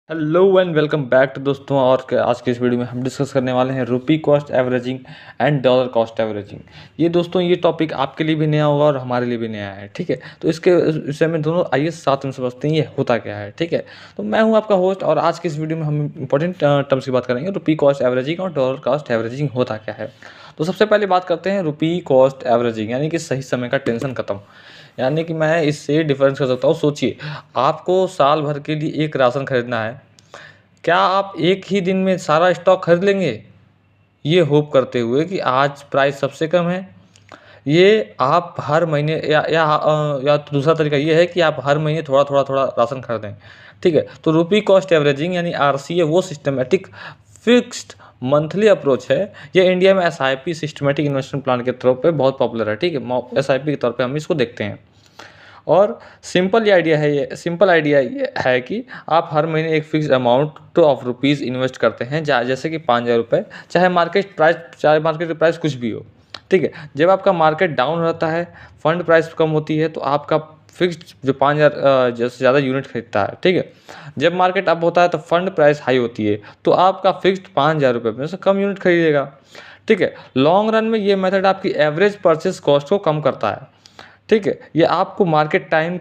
Hello and welcome back to दोस्तों। और आज के इस वीडियो में हम डिस्कस करने वाले हैं रुपी cost averaging and dollar cost averaging. ये दोस्तों ये टॉपिक आपके लिए भी नया होगा और हमारे लिए भी नया है, ठीक है। तो इसके विषय में दोनों आइए साथ में समझते हैं ये होता क्या है, ठीक है। तो मैं हूँ आपका होस्ट और आज के इस वीडियो में हम इंपॉर्टेंट टर्म्स की बात करेंगे, रुपी कॉस्ट एवरेजिंग और डॉलर कॉस्ट एवरेजिंग होता क्या है। तो सबसे पहले बात करते हैं रुपी कॉस्ट एवरेजिंग, यानी कि सही समय का टेंशन खत्म। यानी कि मैं इससे डिफरेंस कर सकता हूँ। सोचिए, आपको साल भर के लिए एक राशन खरीदना है, क्या आप एक ही दिन में सारा स्टॉक खरीद लेंगे ये होप करते हुए कि आज प्राइस सबसे कम है? ये आप हर महीने या तो दूसरा तरीका ये है कि आप हर महीने थोड़ा थोड़ा थोड़ा राशन खरीदें, ठीक है। तो रुपी कॉस्ट एवरेजिंग यानी आरसीए वो सिस्टमेटिक फिक्स्ड मंथली अप्रोच है। ये इंडिया में एसआईपी सिस्टमेटिक इन्वेस्टमेंट प्लान के तौर पे बहुत पॉपुलर है, ठीक है। एसआईपी के तौर पे हम इसको देखते हैं। और सिंपल आइडिया ये है कि आप हर महीने एक fix amount of rupees invest करते हैं, जैसे कि 5,000 रुपये, चाहे मार्केट प्राइस कुछ भी हो, ठीक है। जब आपका मार्केट डाउन रहता है, फंड प्राइस कम होती है, तो आपका फिक्स्ड जो 5,000 जैसे ज़्यादा यूनिट खरीदता है, ठीक है। जब मार्केट अप होता है तो फंड प्राइस हाई होती है, तो आपका फिक्स्ड 5,000 रुपये में से कम यूनिट खरीदेगा, ठीक है। लॉन्ग रन में ये मेथड आपकी एवरेज परचेस कॉस्ट को कम करता है, ठीक है। ये आपको मार्केट टाइम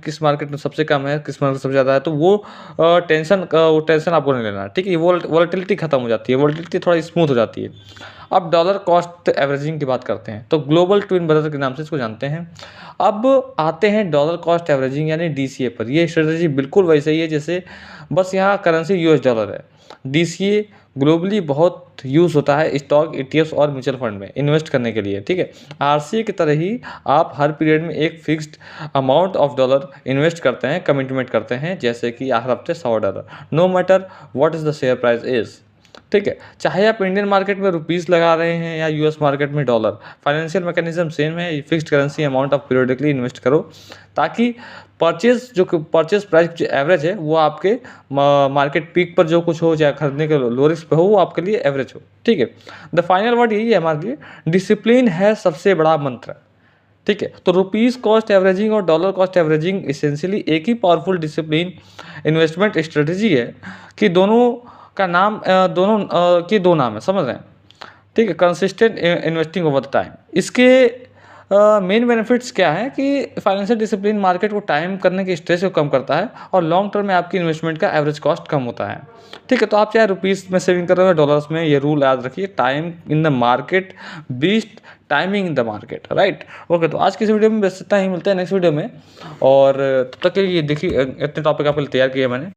किस मार्केट में सबसे कम है, किस मार्केट में सबसे ज़्यादा है, तो वो टेंशन आपको नहीं लेना है, ठीक है। ये वोलेटिलिटी खत्म हो जाती है, वोलेटिलिटी थोड़ा स्मूथ हो जाती है। अब डॉलर कॉस्ट एवरेजिंग की बात करते हैं, तो ग्लोबल ट्विन ब्रदर के नाम से इसको जानते हैं। अब आते हैं डॉलर कॉस्ट एवरेजिंग यानी डीसीए पर। ये स्ट्रेटजी बिल्कुल वैसे ही है जैसे, बस यहाँ करेंसी यूएस डॉलर है। डीसीए ग्लोबली बहुत यूज़ होता है स्टॉक, ईटीएफ्स और म्यूचुअल फंड में इन्वेस्ट करने के लिए, ठीक है। आरसीए की तरह ही आप हर पीरियड में एक fixed amount of dollar invest करते हैं, कमिटमेंट करते हैं, जैसे कि हर हफ्ते $100, no matter what is the share price is, ठीक है। चाहे आप इंडियन मार्केट में रुपीज़ लगा रहे हैं या यूएस मार्केट में डॉलर, फाइनेंशियल मैकेनिज्म सेम है। Fixed currency amount of periodically invest करो, ताकि परचेज प्राइस जो एवरेज है वो आपके मार्केट पीक पर जो कुछ हो, चाहे खरीदने के लो रिस्क पे हो, वो आपके लिए एवरेज हो, ठीक है। द फाइनल वर्ड यही है हमारे लिए, डिसिप्लिन है सबसे बड़ा मंत्र, ठीक है। तो रुपीज़ कॉस्ट एवरेजिंग और डॉलर कॉस्ट एवरेजिंग इसेंशियली एक ही पावरफुल डिसिप्लिन इन्वेस्टमेंट स्ट्रेटजी है कि दोनों का नाम के दो नाम है, समझ रहे हैं, ठीक है। Consistent investing over the time. इसके मेन बेनिफिट्स क्या है कि फाइनेंशियल डिसिप्लिन मार्केट को टाइम करने के स्ट्रेस को कम करता है और लॉन्ग टर्म में आपकी इन्वेस्टमेंट का एवरेज कॉस्ट कम होता है, ठीक है। तो आप चाहे रुपीज़ में सेविंग कर रहे हो या डॉलर्स में, ये रूल याद रखिए, time in the market beast timing in the market, right. Okay, तो आज की इस वीडियो में बस इतना ही, मिलते हैं नेक्स्ट वीडियो में। और तब तक के लिए देखिए, इतने टॉपिक आपके लिए तैयार किए मैंने।